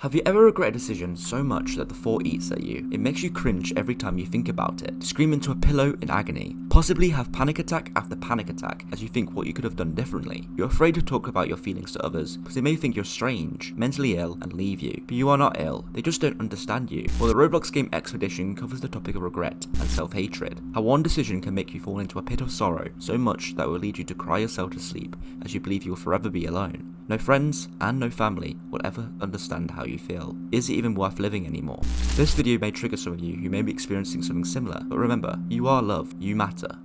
Have you ever regretted a decision so much that the thought eats at you? It makes you cringe every time you think about it, scream into a pillow in agony, possibly have panic attack after panic attack as you think what you could have done differently. You're afraid to talk about your feelings to others because they may think you're strange, mentally ill, and leave you. But you are not ill, they just don't understand you. Well, the Roblox game Expedition covers the topic of regret and self-hatred, how one decision can make you fall into a pit of sorrow so much that it will lead you to cry yourself to sleep as you believe you will forever be alone. No friends and no family will ever understand how you feel. Is it even worth living anymore? This video may trigger some of you who may be experiencing something similar, but remember, you are loved, you matter.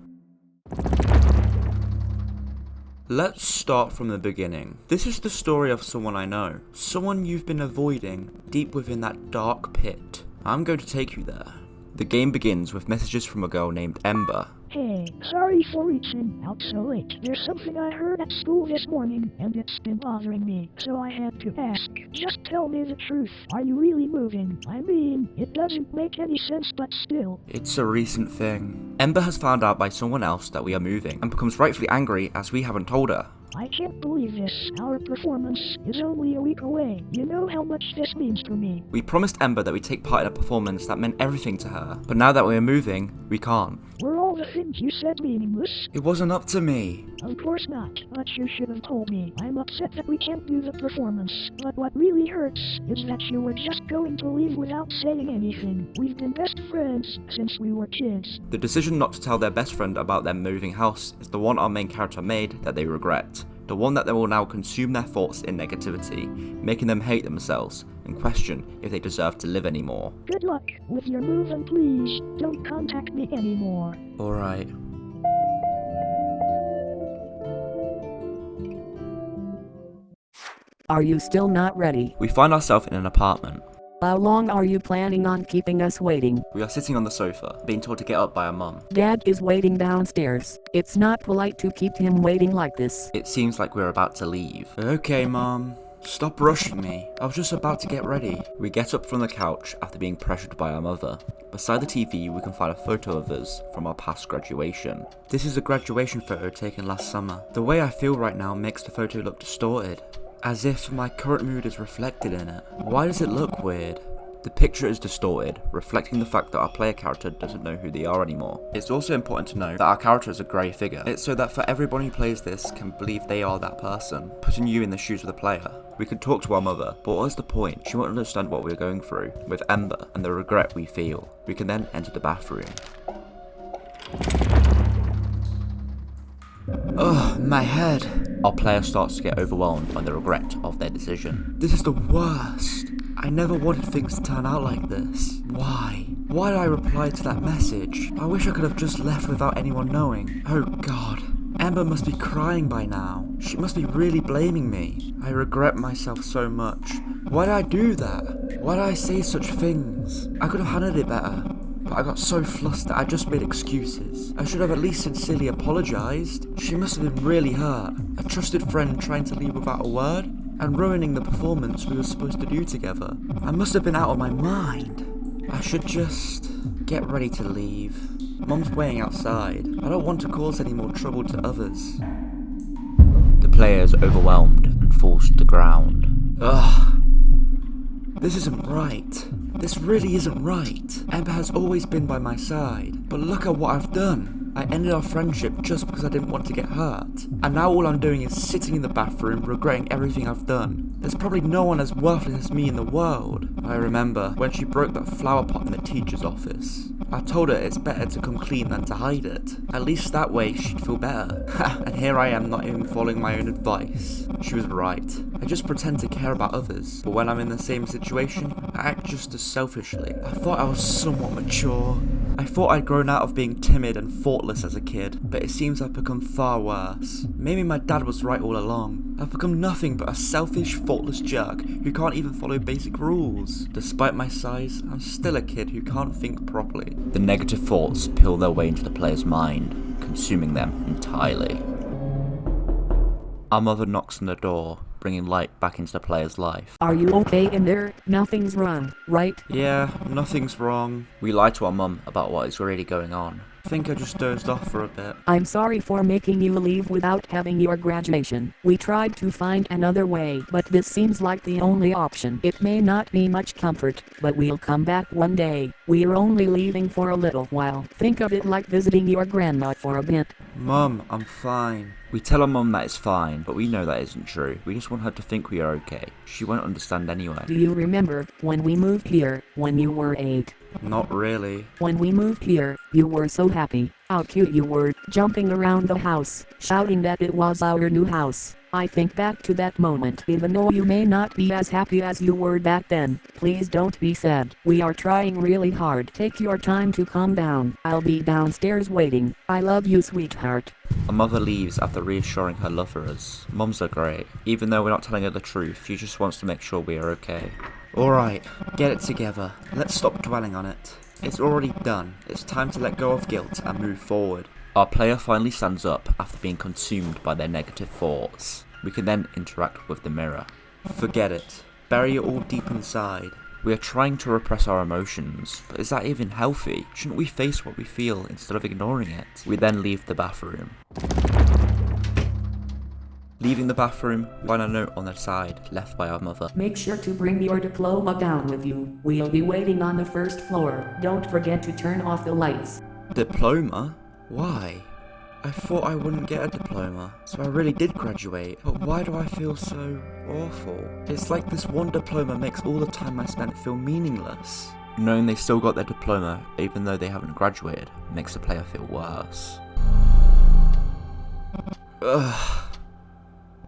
Let's start from the beginning. This is the story of someone I know, someone you've been avoiding deep within that dark pit. I'm going to take you there. The game begins with messages from a girl named Ember. Hey, sorry for reaching out so late. There's something I heard at school this morning, and it's been bothering me, so I had to ask. Just tell me the truth. Are you really moving? I mean, it doesn't make any sense, but still. It's a recent thing. Ember has found out by someone else that we are moving, and becomes rightfully angry as we haven't told her. I can't believe this. Our performance is only a week away. You know how much this means to me. We promised Ember that we'd take part in a performance that meant everything to her, but now that we're moving, we can't. Were all the things you said meaningless? It wasn't up to me. Of course not, but you should have told me. I'm upset that we can't do the performance, but what really hurts is that you were just going to leave without saying anything. We've been best friends since we were kids. The decision not to tell their best friend about their moving house is the one our main character made that they regret. The one that they will now consume their thoughts in negativity, making them hate themselves and question if they deserve to live anymore. Good luck with your move, and please don't contact me anymore. Alright. Are you still not ready? We find ourselves in an apartment. How long are you planning on keeping us waiting? We are sitting on the sofa, being told to get up by our mum. Dad is waiting downstairs. It's not polite to keep him waiting like this. It seems like we're about to leave. Okay, Mum. Stop rushing me. I was just about to get ready. We get up from the couch after being pressured by our mother. Beside the TV, we can find a photo of us from our past graduation. This is a graduation photo taken last summer. The way I feel right now makes the photo look distorted, as if my current mood is reflected in it. Why does it look weird? The picture is distorted, reflecting the fact that our player character doesn't know who they are anymore. It's also important to know that our character is a grey figure. It's so that for everyone who plays this can believe they are that person, putting you in the shoes of the player. We could talk to our mother, but what's the point? She won't understand what we're going through with Ember and the regret we feel. We can then enter the bathroom. Ugh, my head. Our player starts to get overwhelmed by the regret of their decision. This is the worst. I never wanted things to turn out like this. Why? Why did I reply to that message? I wish I could have just left without anyone knowing. Oh god. Ember must be crying by now. She must be really blaming me. I regret myself so much. Why did I do that? Why did I say such things? I could have handled it better. But I got so flustered I just made excuses. I should have at least sincerely apologised. She must have been really hurt. A trusted friend trying to leave without a word, and ruining the performance we were supposed to do together. I must have been out of my mind. I should just get ready to leave. Mum's waiting outside. I don't want to cause any more trouble to others. The player is overwhelmed and falls to the ground. Ugh. This isn't right. This really isn't right. Ember has always been by my side, but look at what I've done. I ended our friendship just because I didn't want to get hurt. And now all I'm doing is sitting in the bathroom regretting everything I've done. There's probably no one as worthless as me in the world. I remember when she broke that flower pot in the teacher's office. I told her it's better to come clean than to hide it. At least that way she'd feel better. And here I am not even following my own advice. She was right. I just pretend to care about others, but when I'm in the same situation, I act just as selfishly. I thought I was somewhat mature. I thought I'd grown out of being timid and thoughtless as a kid, but it seems I've become far worse. Maybe my dad was right all along. I've become nothing but a selfish, thoughtless jerk who can't even follow basic rules. Despite my size, I'm still a kid who can't think properly. The negative thoughts peel their way into the player's mind, consuming them entirely. Our mother knocks on the door, bringing light back into the player's life. Are you okay in there? Nothing's wrong, right? Yeah, nothing's wrong. We lie to our mum about what is really going on. I think I just dozed off for a bit. I'm sorry for making you leave without having your graduation. We tried to find another way, but this seems like the only option. It may not be much comfort, but we'll come back one day. We're only leaving for a little while. Think of it like visiting your grandma for a bit. Mum, I'm fine. We tell our mum that it's fine, but we know that isn't true. We just want her to think we are okay. She won't understand anyway. Do you remember when we moved here, when you were 8? Not really. When we moved here, you were so happy. How cute you were, jumping around the house, shouting that it was our new house. I think back to that moment. Even though you may not be as happy as you were back then, please don't be sad. We are trying really hard. Take your time to calm down. I'll be downstairs waiting. I love you, sweetheart. Our mother leaves after reassuring her love for us. Mums are great. Even though we're not telling her the truth, she just wants to make sure we are okay. Alright, get it together. Let's stop dwelling on it. It's already done. It's time to let go of guilt and move forward. Our player finally stands up after being consumed by their negative thoughts. We can then interact with the mirror. Forget it. Bury it all deep inside. We are trying to repress our emotions, but is that even healthy? Shouldn't we face what we feel instead of ignoring it? We then leave the bathroom. Leaving the bathroom, we find a note on the side left by our mother. Make sure to bring your diploma down with you. We'll be waiting on the first floor. Don't forget to turn off the lights. Diploma? Why? I thought I wouldn't get a diploma, so I really did graduate, but why do I feel so awful? It's like this one diploma makes all the time I spent feel meaningless. Knowing they still got their diploma, even though they haven't graduated, makes the player feel worse. Ugh.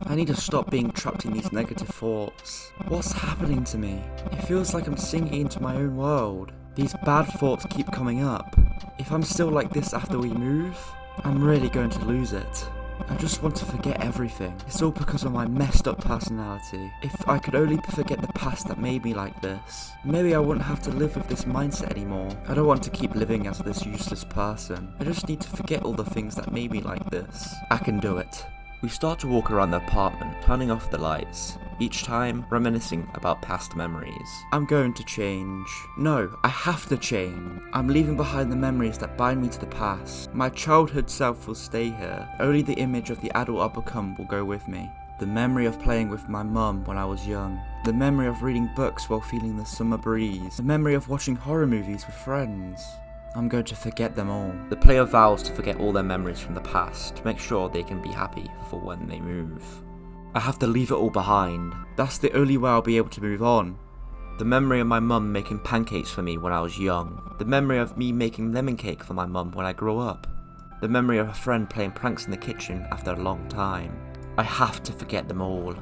I need to stop being trapped in these negative thoughts. What's happening to me? It feels like I'm sinking into my own world. These bad thoughts keep coming up. If I'm still like this after we move, I'm really going to lose it. I just want to forget everything. It's all because of my messed up personality. If I could only forget the past that made me like this, maybe I wouldn't have to live with this mindset anymore. I don't want to keep living as this useless person. I just need to forget all the things that made me like this. I can do it. We start to walk around the apartment, turning off the lights, each time reminiscing about past memories. I'm going to change. No, I have to change. I'm leaving behind the memories that bind me to the past. My childhood self will stay here. Only the image of the adult I'll become will go with me. The memory of playing with my mum when I was young. The memory of reading books while feeling the summer breeze. The memory of watching horror movies with friends. I'm going to forget them all. The player vows to forget all their memories from the past to make sure they can be happy for when they move. I have to leave it all behind. That's the only way I'll be able to move on. The memory of my mum making pancakes for me when I was young. The memory of me making lemon cake for my mum when I grew up. The memory of a friend playing pranks in the kitchen after a long time. I have to forget them all.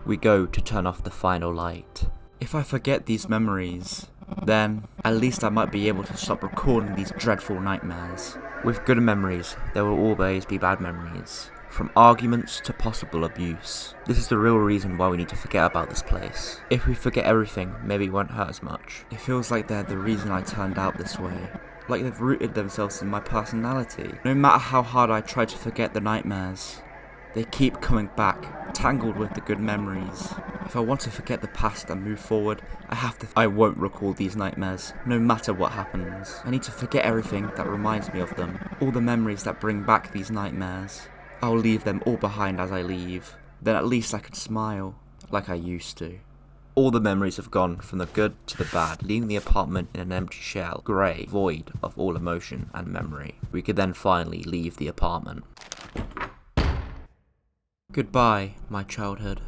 We go to turn off the final light. If I forget these memories, then at least I might be able to stop recording these dreadful nightmares. With good memories, there will always be bad memories. From arguments to possible abuse. This is the real reason why we need to forget about this place. If we forget everything, maybe it won't hurt as much. It feels like they're the reason I turned out this way. Like they've rooted themselves in my personality. No matter how hard I try to forget the nightmares, they keep coming back, tangled with the good memories. If I want to forget the past and move forward, I won't recall these nightmares, no matter what happens. I need to forget everything that reminds me of them. All the memories that bring back these nightmares. I'll leave them all behind as I leave. Then at least I can smile, like I used to. All the memories have gone from the good to the bad, leaving the apartment in an empty shell, grey, void of all emotion and memory. We could then finally leave the apartment. Goodbye, my childhood.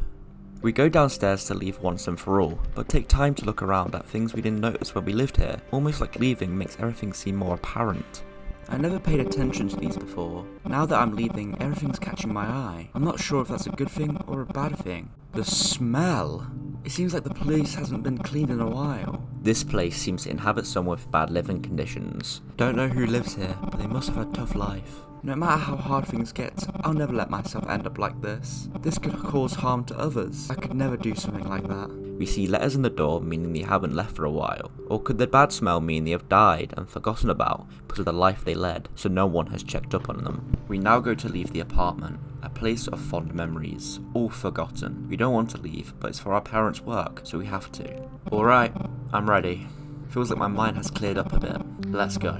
We go downstairs to leave once and for all, but take time to look around at things we didn't notice when we lived here. Almost like leaving makes everything seem more apparent. I never paid attention to these before. Now that I'm leaving, everything's catching my eye. I'm not sure if that's a good thing or a bad thing. The smell! It seems like the place hasn't been cleaned in a while. This place seems to inhabit someone with bad living conditions. Don't know who lives here, but they must have a tough life. No matter how hard things get, I'll never let myself end up like this. This could cause harm to others. I could never do something like that. We see letters in the door meaning they haven't left for a while. Or could the bad smell mean they have died and forgotten about because of the life they led, so no one has checked up on them? We now go to leave the apartment, a place of fond memories, all forgotten. We don't want to leave, but it's for our parents' work, so we have to. Alright, I'm ready. Feels like my mind has cleared up a bit. Let's go.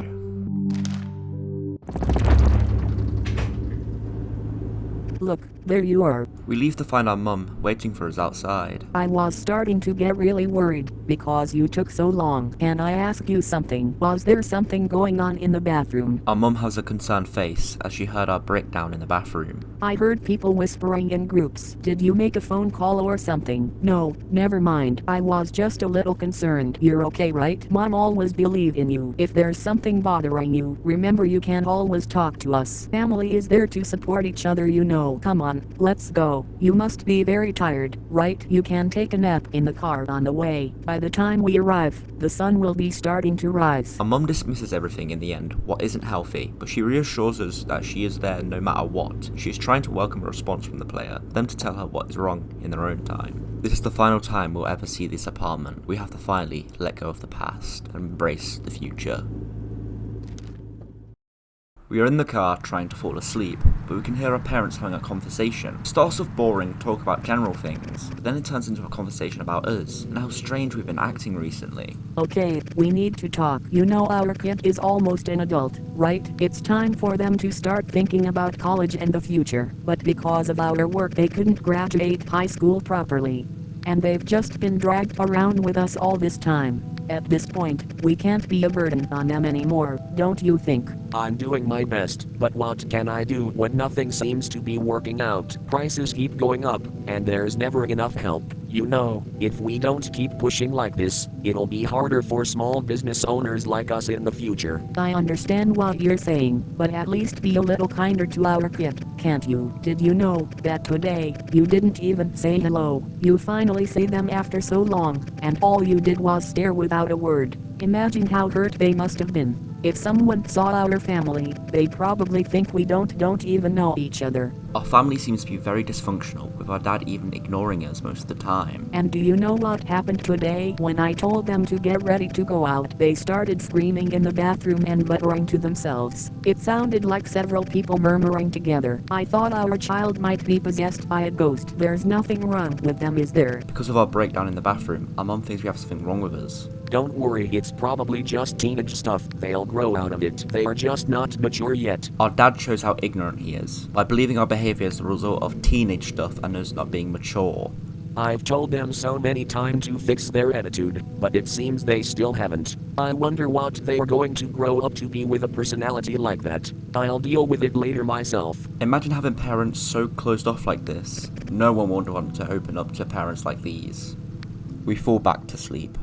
Look, there you are. We leave to find our mum waiting for us outside. I was starting to get really worried because you took so long. Can I ask you something? Was there something going on in the bathroom? Our mum has a concerned face as she heard our breakdown in the bathroom. I heard people whispering in groups. Did you make a phone call or something? No, never mind. I was just a little concerned. You're okay, right? Mom always believe in you. If there's something bothering you, remember you can always talk to us. Family is there to support each other, you know. Come on, let's go. You must be very tired, right? You can take a nap in the car on the way. By the time we arrive, the sun will be starting to rise. Our mum dismisses everything in the end, what isn't healthy, but she reassures us that she is there no matter what. She is trying to welcome a response from the player, them to tell her what is wrong in their own time. This is the final time we'll ever see this apartment. We have to finally let go of the past and embrace the future. We are in the car trying to fall asleep, but we can hear our parents having a conversation. It starts off boring, talk about general things, but then it turns into a conversation about us and how strange we've been acting recently. Okay, we need to talk. You know our kid is almost an adult, right? It's time for them to start thinking about college and the future. But because of our work they couldn't graduate high school properly. And they've just been dragged around with us all this time. At this point, we can't be a burden on them anymore, don't you think? I'm doing my best, but what can I do when nothing seems to be working out? Prices keep going up, and there's never enough help. You know, if we don't keep pushing like this, it'll be harder for small business owners like us in the future. I understand what you're saying, but at least be a little kinder to our kid, can't you? Did you know that today, you didn't even say hello? You finally say them after so long, and all you did was stare without a word. Imagine how hurt they must have been. If someone saw our family, they'd probably think we don't even know each other. Our family seems to be very dysfunctional, with our dad even ignoring us most of the time. And do you know what happened today? When I told them to get ready to go out, they started screaming in the bathroom and muttering to themselves. It sounded like several people murmuring together. I thought our child might be possessed by a ghost. There's nothing wrong with them, is there? Because of our breakdown in the bathroom, our mum thinks we have something wrong with us. Don't worry, it's probably just teenage stuff. They'll grow out of it. They are just not mature yet. Our dad shows how ignorant he is, by believing our behaviour is the result of teenage stuff and us not being mature. I've told them so many times to fix their attitude, but it seems they still haven't. I wonder what they are going to grow up to be with a personality like that. I'll deal with it later myself. Imagine having parents so closed off like this. No one would want to open up to parents like these. We fall back to sleep.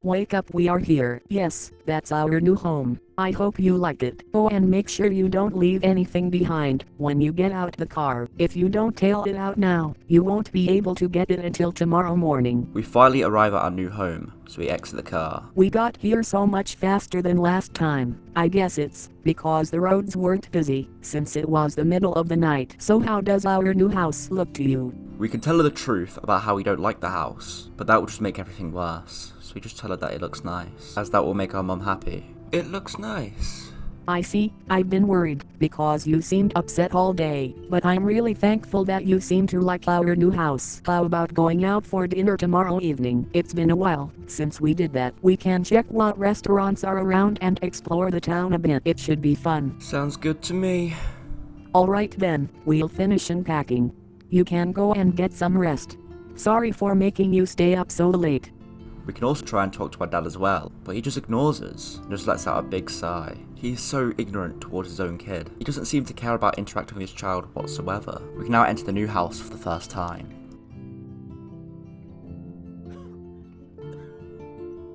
Wake up, we are here. Yes, that's our new home. I hope you like it. Oh, and make sure you don't leave anything behind when you get out the car. If you don't tail it out now, you won't be able to get it until tomorrow morning. We finally arrive at our new home, so we exit the car. We got here so much faster than last time. I guess it's because the roads weren't busy, since it was the middle of the night. So how does our new house look to you? We can tell her the truth about how we don't like the house, but that would just make everything worse. So we just tell her that it looks nice, as that will make our mum happy. It looks nice. I see, I've been worried, because you seemed upset all day, but I'm really thankful that you seem to like our new house. How about going out for dinner tomorrow evening? It's been a while since we did that. We can check what restaurants are around and explore the town a bit. It should be fun. Sounds good to me. Alright then, we'll finish unpacking. You can go and get some rest. Sorry for making you stay up so late. We can also try and talk to our dad as well, but he just ignores us and just lets out a big sigh. He is so ignorant towards his own kid. He doesn't seem to care about interacting with his child whatsoever. We can now enter the new house for the first time.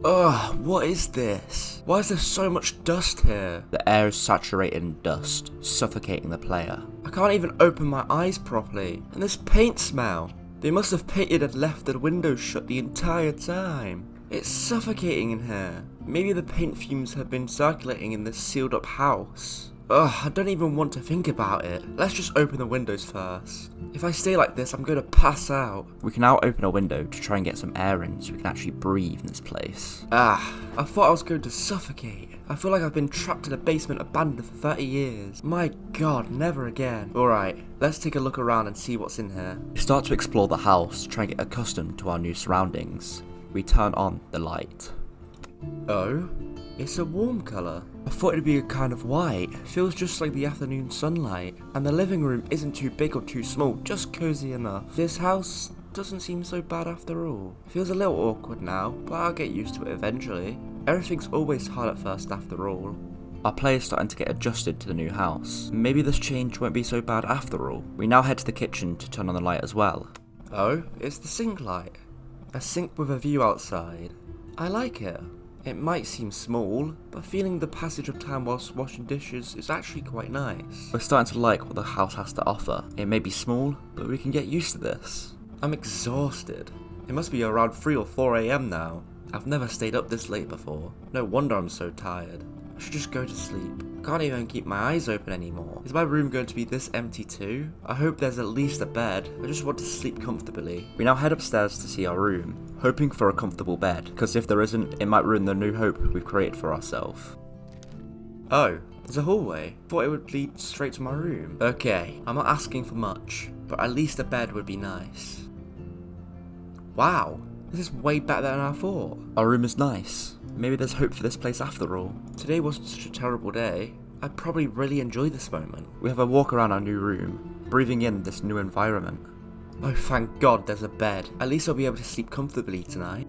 Ugh, what is this? Why is there so much dust here? The air is saturated in dust, suffocating the player. I can't even open my eyes properly. And this paint smell. They must have painted and left the windows shut the entire time. It's suffocating in here. Maybe the paint fumes have been circulating in this sealed up house. Ugh, I don't even want to think about it. Let's just open the windows first. If I stay like this, I'm going to pass out. We can now open a window to try and get some air in so we can actually breathe in this place. I thought I was going to suffocate. I feel like I've been trapped in a basement abandoned for 30 years. My god, never again. Alright, let's take a look around and see what's in here. We start to explore the house, try and get accustomed to our new surroundings. We turn on the light. Oh? It's a warm colour. I thought it'd be a kind of white. It feels just like the afternoon sunlight. And the living room isn't too big or too small, just cozy enough. This house doesn't seem so bad after all. It feels a little awkward now, but I'll get used to it eventually. Everything's always hard at first after all. Our player's starting to get adjusted to the new house. Maybe this change won't be so bad after all. We now head to the kitchen to turn on the light as well. Oh, it's the sink light. A sink with a view outside. I like it. It might seem small, but feeling the passage of time whilst washing dishes is actually quite nice. We're starting to like what the house has to offer. It may be small, but we can get used to this. I'm exhausted. It must be around 3 or 4 AM now. I've never stayed up this late before. No wonder I'm so tired. I should just go to sleep. Can't even keep my eyes open anymore. Is my room going to be this empty too? I hope there's at least a bed. I just want to sleep comfortably. We now head upstairs to see our room, hoping for a comfortable bed, because if there isn't, it might ruin the new hope we've created for ourselves. Oh, there's a hallway. Thought it would lead straight to my room. Okay, I'm not asking for much, but at least a bed would be nice. Wow, this is way better than I thought. Our room is nice. Maybe there's hope for this place after all. Today wasn't such a terrible day. I'd probably really enjoy this moment. We have a walk around our new room, breathing in this new environment. Oh, thank God there's a bed. At least I'll be able to sleep comfortably tonight.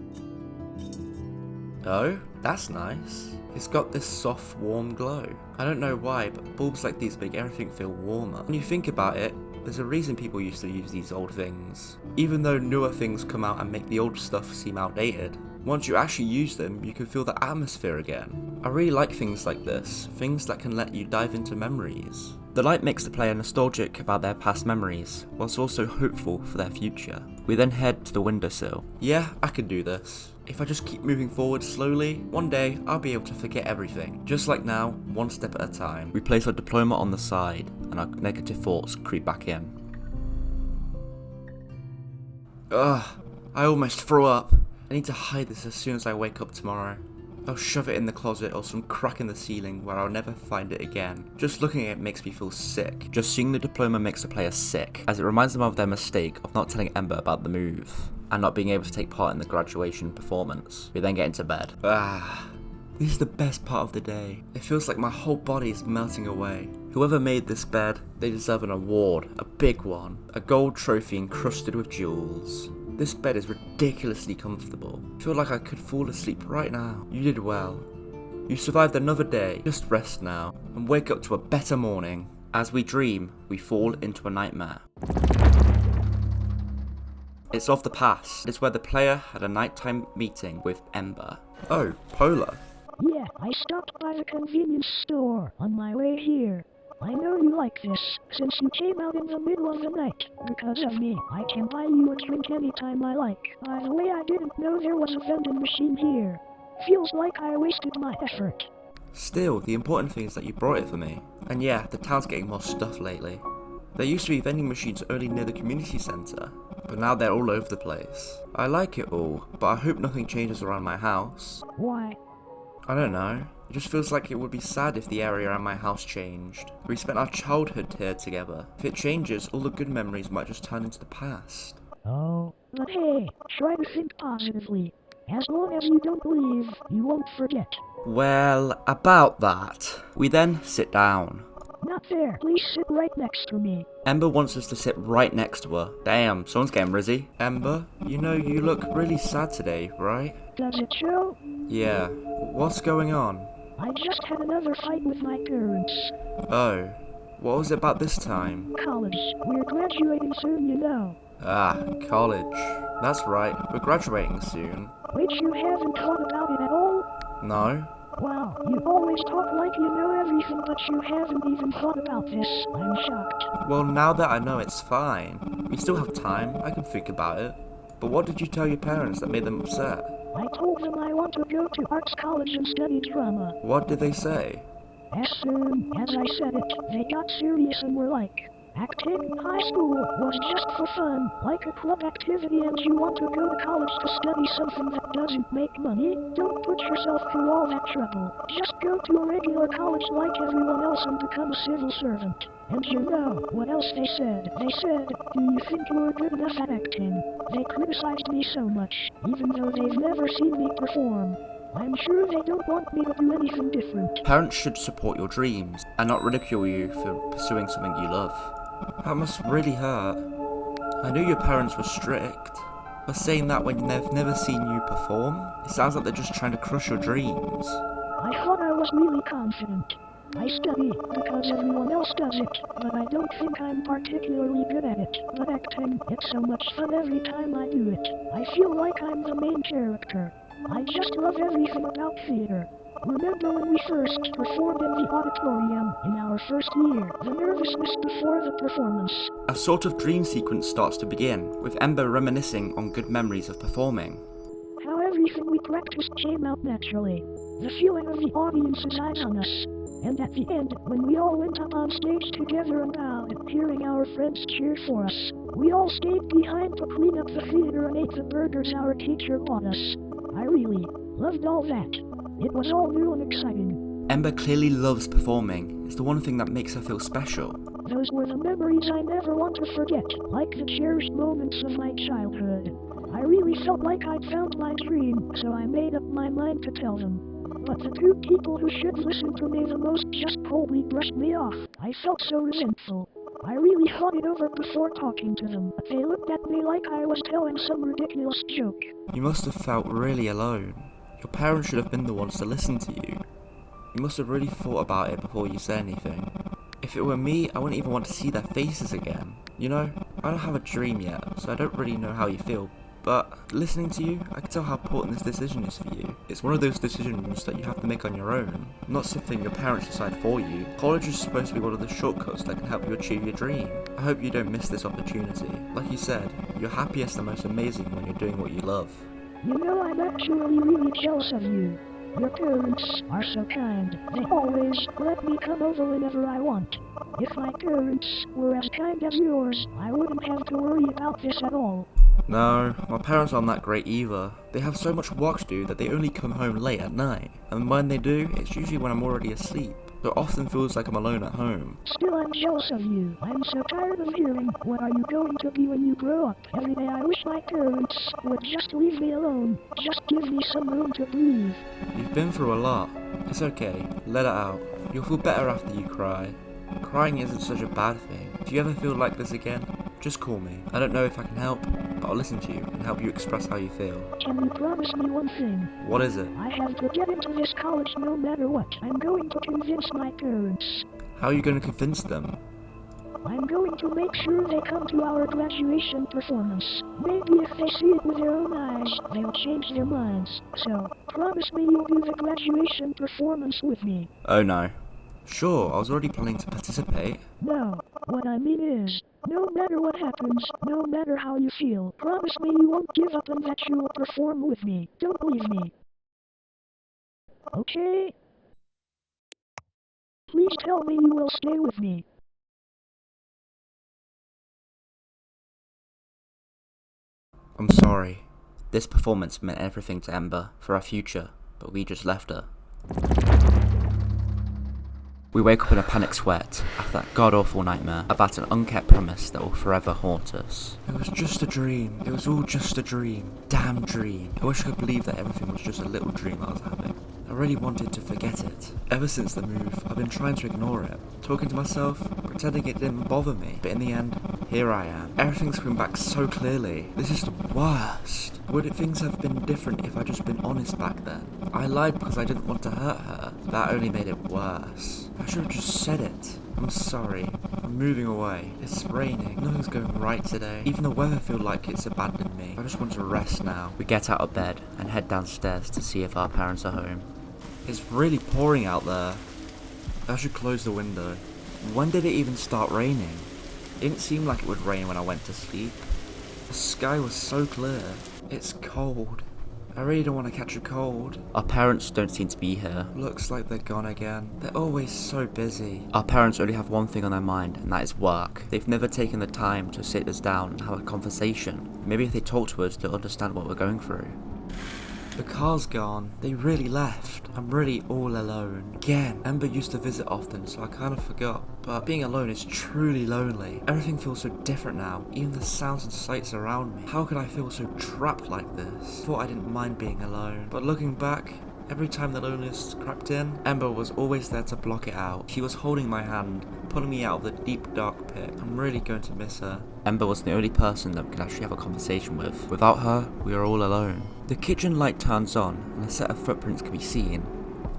Oh, that's nice. It's got this soft, warm glow. I don't know why, but bulbs like these make everything feel warmer. When you think about it, there's a reason people used to use these old things. Even though newer things come out and make the old stuff seem outdated. Once you actually use them, you can feel the atmosphere again. I really like things like this, things that can let you dive into memories. The light makes the player nostalgic about their past memories, whilst also hopeful for their future. We then head to the windowsill. Yeah, I can do this. If I just keep moving forward slowly, one day I'll be able to forget everything. Just like now, one step at a time. We place our diploma on the side, and our negative thoughts creep back in. Ugh, I almost threw up. I need to hide this as soon as I wake up tomorrow. I'll shove it in the closet or some crack in the ceiling where I'll never find it again. Just looking at it makes me feel sick. Just seeing the diploma makes the player sick, as it reminds them of their mistake of not telling Ember about the move, and not being able to take part in the graduation performance. We then get into bed. This is the best part of the day. It feels like my whole body is melting away. Whoever made this bed, they deserve an award, a big one. A gold trophy encrusted with jewels. This bed is ridiculously comfortable. I feel like I could fall asleep right now. You did well. You survived another day. Just rest now and wake up to a better morning. As we dream, we fall into a nightmare. It's of the past. It's where the player had a nighttime meeting with Ember. Oh, Polar. Yeah, I stopped by the convenience store on my way here. I know you like this, since you came out in the middle of the night. Because of me, I can buy you a drink anytime I like. By the way, I didn't know there was a vending machine here. Feels like I wasted my effort. Still, the important thing is that you brought it for me. And yeah, the town's getting more stuff lately. There used to be vending machines only near the community centre, but now they're all over the place. I like it all, but I hope nothing changes around my house. Why? I don't know. It just feels like it would be sad if the area around my house changed. We spent our childhood here together. If it changes, all the good memories might just turn into the past. Oh, but hey, try to think positively. As long as you don't leave, you won't forget. Well, about that. We then sit down. Not there. Please sit right next to me. Ember wants us to sit right next to her. Damn, someone's getting rizzy. Ember, you know you look really sad today, right? Does it show? Yeah. What's going on? I just had another fight with my parents. Oh. What was it about this time? College. We're graduating soon, you know. Ah, college. That's right, we're graduating soon. Wait, you haven't thought about it at all? No? Wow, you always talk like you know everything, but you haven't even thought about this. I'm shocked. Well, now that I know, it's fine. We still have time, I can think about it. But what did you tell your parents that made them upset? I told them I want to go to arts college and study drama. What did they say? As soon as I said it, they got serious and were like, acting high school was just for fun, like a club activity, and you want to go to college to study something that doesn't make money? Don't put yourself through all that trouble. Just go to a regular college like everyone else and become a civil servant. And you know what else they said? They said, do you think you're good enough at acting? They criticized me so much, even though they've never seen me perform. I'm sure they don't want me to do anything different. Parents should support your dreams and not ridicule you for pursuing something you love. That must really hurt. I knew your parents were strict, but saying that when they've never seen you perform, it sounds like they're just trying to crush your dreams. I thought I was really confident. I study because everyone else does it, but I don't think I'm particularly good at it. But acting, it's so much fun every time I do it. I feel like I'm the main character. I just love everything about theater. Remember when we first performed in the auditorium in our first year? The nervousness before the performance. A sort of dream sequence starts to begin, with Ember reminiscing on good memories of performing. How everything we practiced came out naturally. The feeling of the audience's eyes on us. And at the end, when we all went up on stage together and bowed, hearing our friends cheer for us, we all stayed behind to clean up the theater and ate the burgers our teacher bought us. I really loved all that. It was all new and exciting. Ember clearly loves performing. It's the one thing that makes her feel special. Those were the memories I never want to forget, like the cherished moments of my childhood. I really felt like I'd found my dream, so I made up my mind to tell them. But the two people who should listen to me the most just coldly brushed me off. I felt so resentful. I really thought it over before talking to them, but they looked at me like I was telling some ridiculous joke. You must have felt really alone. Your parents should have been the ones to listen to you. You must have really thought about it before you said anything. If it were me, I wouldn't even want to see their faces again. You know, I don't have a dream yet, so I don't really know how you feel. But listening to you, I can tell how important this decision is for you. It's one of those decisions that you have to make on your own, not something your parents decide for you. College is supposed to be one of the shortcuts that can help you achieve your dream. I hope you don't miss this opportunity. Like you said, you're happiest and most amazing when you're doing what you love. You know, I'm actually really jealous of you. Your parents are so kind. They always let me come over whenever I want. If my parents were as kind as yours, I wouldn't have to worry about this at all. No, my parents aren't that great either. They have so much work to do that they only come home late at night. And when they do, it's usually when I'm already asleep. So it often feels like I'm alone at home. Still, I'm jealous of you. I'm so tired of hearing, what are you going to be when you grow up? Every day I wish my parents would just leave me alone. Just give me some room to breathe. You've been through a lot. It's okay, let it out. You'll feel better after you cry. Crying isn't such a bad thing. If you ever feel like this again, just call me. I don't know if I can help, but I'll listen to you and help you express how you feel. Can you promise me one thing? What is it? I have to get into this college no matter what. I'm going to convince my parents. How are you going to convince them? I'm going to make sure they come to our graduation performance. Maybe if they see it with their own eyes, they'll change their minds. So, promise me you'll do the graduation performance with me. Oh no. Sure, I was already planning to participate. No, what I mean is, no matter what happens, no matter how you feel, promise me you won't give up and that you will perform with me. Don't leave me. Okay? Please tell me you will stay with me. I'm sorry. This performance meant everything to Ember for our future, but we just left her. We wake up in a panic sweat after that god-awful nightmare about an unkept promise that will forever haunt us. It was just a dream. It was all just a dream. Damn dream. I wish I could believe that everything was just a little dream I was having. I really wanted to forget it. Ever since the move, I've been trying to ignore it. Talking to myself, pretending it didn't bother me. But in the end, here I am. Everything's coming back so clearly. This is the worst. Would things have been different if I'd just been honest back then? I lied because I didn't want to hurt her. That only made it worse. I should have just said it. I'm sorry. I'm moving away. It's raining. Nothing's going right today. Even the weather feels like it's abandoned me. I just want to rest now. We get out of bed and head downstairs to see if our parents are home. It's really pouring out there. I should close the window. When did it even start raining? It didn't seem like it would rain when I went to sleep. The sky was so clear. It's cold. I really don't want to catch a cold. Our parents don't seem to be here. Looks like they're gone again. They're always so busy. Our parents only have one thing on their mind, and that is work. They've never taken the time to sit us down and have a conversation. Maybe if they talk to us, they'll understand what we're going through. The car's gone. They really left. I'm really all alone. Again, Ember used to visit often, so I kind of forgot. But being alone is truly lonely. Everything feels so different now, even the sounds and sights around me. How could I feel so trapped like this? Thought I didn't mind being alone. But looking back, Every time the loneliness crept in, Ember was always there to block it out. She was holding my hand, pulling me out of the deep dark pit. I'm really going to miss her. Ember was the only person that we could actually have a conversation with. Without her, we were all alone. The kitchen light turns on, and a set of footprints can be seen.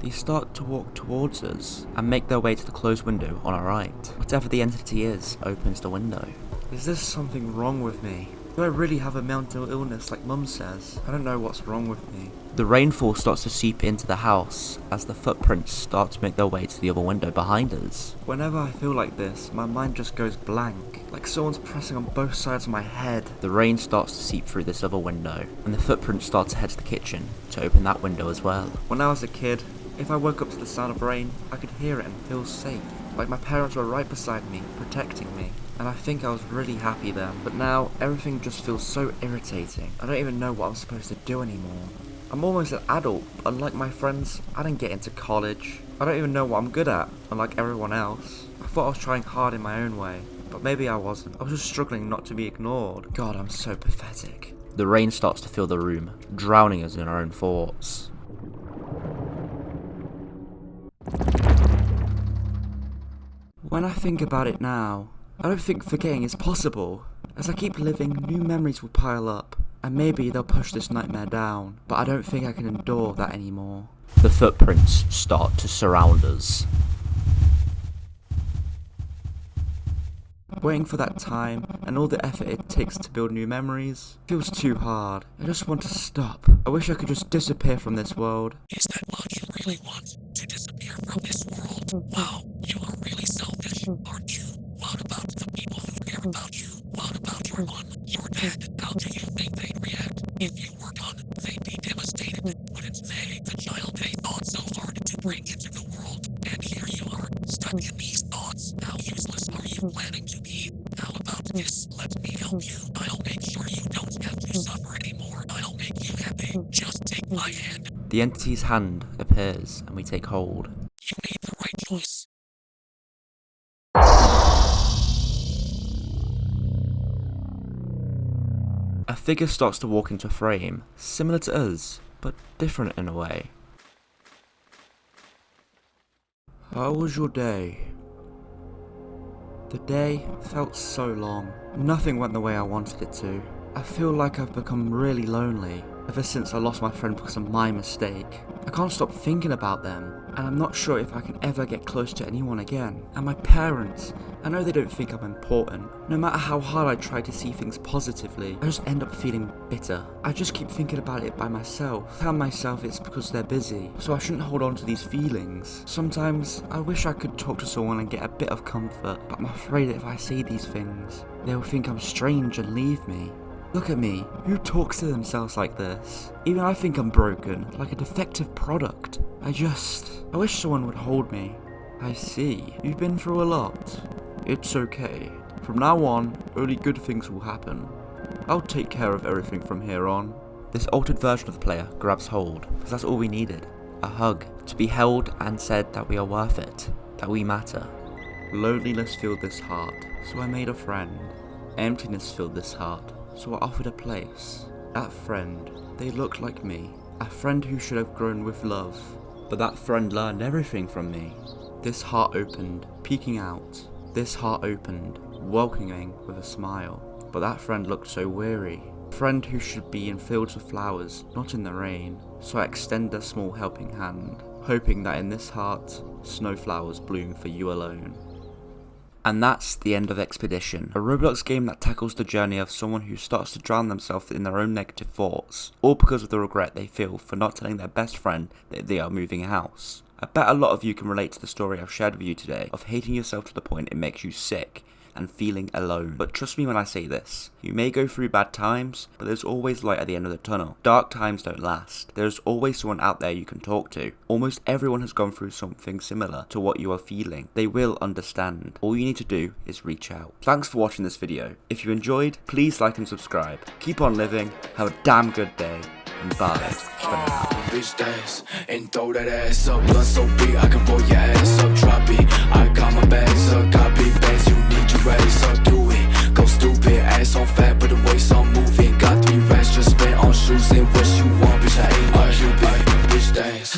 They start to walk towards us, and make their way to the closed window on our right. Whatever the entity is, opens the window. Is there something wrong with me? Do I really have a mental illness like Mum says? I don't know what's wrong with me. The rainfall starts to seep into the house as the footprints start to make their way to the other window behind us. Whenever I feel like this, my mind just goes blank, like someone's pressing on both sides of my head. The rain starts to seep through this other window, and the footprints start to head to the kitchen to open that window as well. When I was a kid, if I woke up to the sound of rain, I could hear it and feel safe, like my parents were right beside me, protecting me. And I think I was really happy then. But now, everything just feels so irritating. I don't even know what I'm supposed to do anymore. I'm almost an adult, but unlike my friends, I didn't get into college. I don't even know what I'm good at, unlike everyone else. I thought I was trying hard in my own way, but maybe I wasn't. I was just struggling not to be ignored. God, I'm so pathetic. The rain starts to fill the room, drowning us in our own thoughts. When I think about it now, I don't think forgetting is possible. As I keep living, new memories will pile up, and maybe they'll push this nightmare down, but I don't think I can endure that anymore. The footprints start to surround us. Waiting for that time, and all the effort it takes to build new memories, feels too hard. I just want to stop. I wish I could just disappear from this world. Is that what you really want? To disappear from this world? Wow, you are really selfish, aren't you? What about the people who care about you? What about your mom, your dad? How do you think they'd react? If you were gone, they'd be devastated, wouldn't they? The child they thought so hard to bring into the world. And here you are, stuck in these thoughts. How useless are you planning to be? How about this? Let me help you. I'll make sure you don't have to suffer anymore. I'll make you happy. Just take my hand. The entity's hand appears, and we take hold. You made the right choice. A figure starts to walk into a frame, similar to us, but different in a way. How was your day? The day felt so long. Nothing went the way I wanted it to. I feel like I've become really lonely ever since I lost my friend because of my mistake. I can't stop thinking about them, and I'm not sure if I can ever get close to anyone again. And my parents, I know they don't think I'm important. No matter how hard I try to see things positively, I just end up feeling bitter. I just keep thinking about it by myself. Tell myself it's because they're busy, so I shouldn't hold on to these feelings. Sometimes, I wish I could talk to someone and get a bit of comfort, but I'm afraid that if I say these things, they'll think I'm strange and leave me. Look at me, who talks to themselves like this? Even I think I'm broken, like a defective product. I wish someone would hold me. I see, you've been through a lot. It's okay. From now on, only good things will happen. I'll take care of everything from here on. This altered version of the player grabs hold, because that's all we needed. A hug, to be held and said that we are worth it, that we matter. Loneliness filled this heart, so I made a friend. Emptiness filled this heart, so I offered a place. That friend, they looked like me. A friend who should have grown with love. But that friend learned everything from me. This heart opened, peeking out. This heart opened, welcoming with a smile. But that friend looked so weary. A friend who should be in fields of flowers, not in the rain. So I extend a small helping hand, hoping that in this heart, snowflowers bloom for you alone. And that's the end of Expedition, a Roblox game that tackles the journey of someone who starts to drown themselves in their own negative thoughts, all because of the regret they feel for not telling their best friend that they are moving house. I bet a lot of you can relate to the story I've shared with you today, of hating yourself to the point it makes you sick, and feeling alone. But trust me when I say this, you may go through bad times, but there's always light at the end of the tunnel. Dark times don't last. There's always someone out there you can talk to. Almost everyone has gone through something similar to what you are feeling. They will understand. All you need to do is reach out. Thanks for watching this video. If you enjoyed, please like and subscribe. Keep on living, have a damn good day, and bye for now. Bitch dance and throw that ass up, blood so big I can blow your ass